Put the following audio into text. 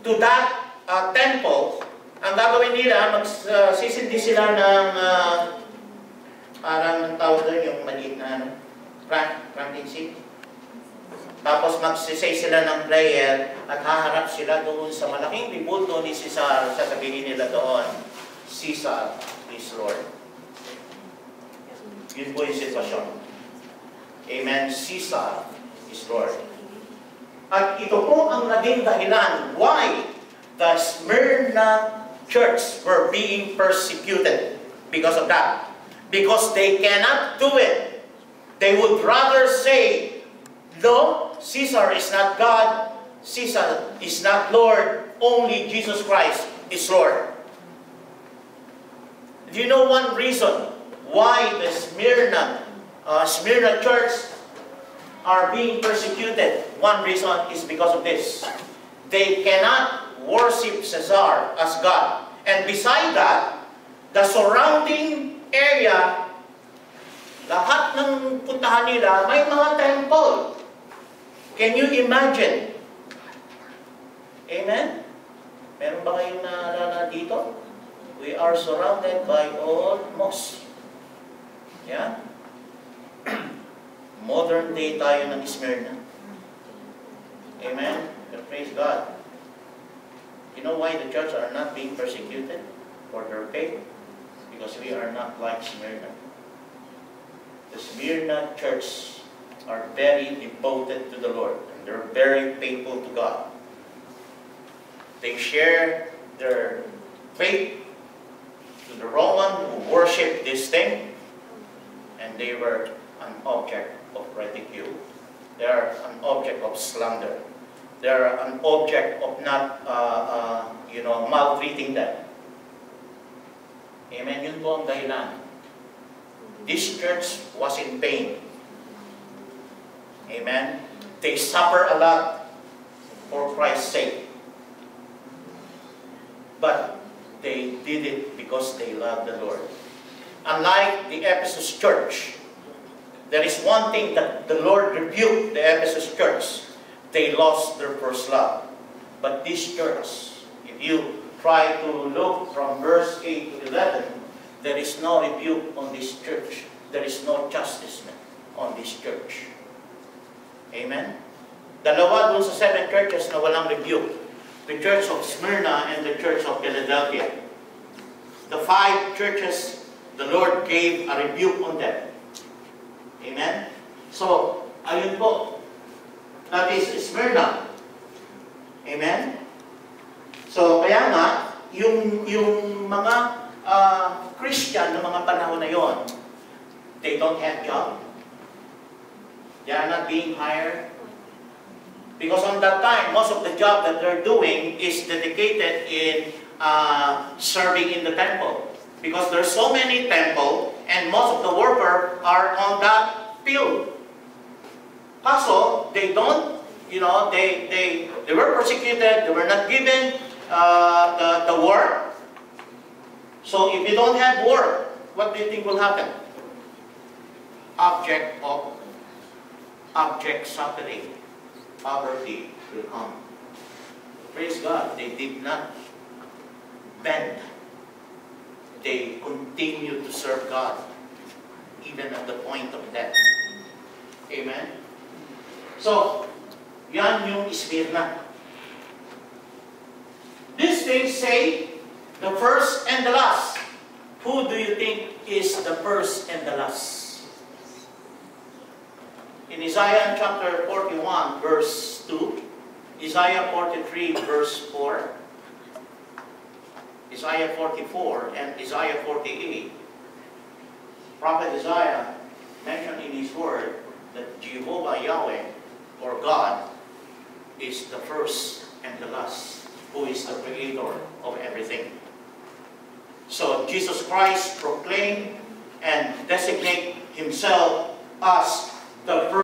to that temple, ang gagawin nila, magsisindi sila ng parang tawag doon yung maliit na frankincense. Tapos magsisay sila ng prayer at haharap sila doon sa malaking ribulto ni Caesar. Sasabihin nila doon, Caesar is Lord. Yun po yung sitwasyon. Amen. Caesar is Lord. At ito po ang naging dahilan why the Smyrna church were being persecuted because of that. Because they cannot do it. They would rather say, no, Caesar is not God, Caesar is not Lord, only Jesus Christ is Lord. Do you know one reason why the Smyrna church are being persecuted? One reason is because of this. They cannot worship Caesar as God. And beside that, the surrounding area, lahat ng puntahan nila, may mga temple. Can you imagine? Amen? Meron ba kayong naalala dito? We are surrounded by old mosques. Yeah? Modern day tayo ng Smyrna. Amen? But praise God. You know why the church are not being persecuted for their faith? Because we are not like Smyrna. The Smyrna church are very devoted to the Lord, and they're very faithful to God. They share their faith to the Roman who worship this thing, and they were an object of ridicule. They are an object of slander. They are an object of not, maltreating them. Amen. Yun po ang dahilan. This church was in pain. Amen. They suffer a lot for Christ's sake. But they did it because they love the Lord. Unlike the Ephesus church, there is one thing that the Lord rebuked the Ephesus church. They lost their first love. But this church, if you try to look from verse 8 to 11, there is no rebuke on this church. There is no chastisement on this church. Amen? Dalawa dun sa 7 churches na walang rebuke. The church of Smyrna and the church of Philadelphia. The 5 churches, the Lord gave a rebuke on them. Amen? So, ayun po. That is Smyrna. Amen? So, kaya nga, yung mga Christian na mga panahon na yon, they don't have job. They are not being hired. Because on that time, most of the job that they're doing is dedicated in serving in the temple. Because there's so many temple, and most of the workers are on that field. Kaso, they don't, they were persecuted, they were not given the work. So if you don't have work, what do you think will happen? Abject suffering, poverty will come. Praise God, they did not bend. They continue to serve God, even at the point of death. Amen? So, yan yung Smyrna. These things say, the first and the last. Who do you think is the first and the last? In Isaiah chapter 41, verse 2, Isaiah 43, verse 4, Isaiah 44, and Isaiah 48, Prophet Isaiah mentioned in his word that Jehovah Yahweh, or God, is the first and the last, who is the creator of everything. So Jesus Christ proclaimed and designated himself as the first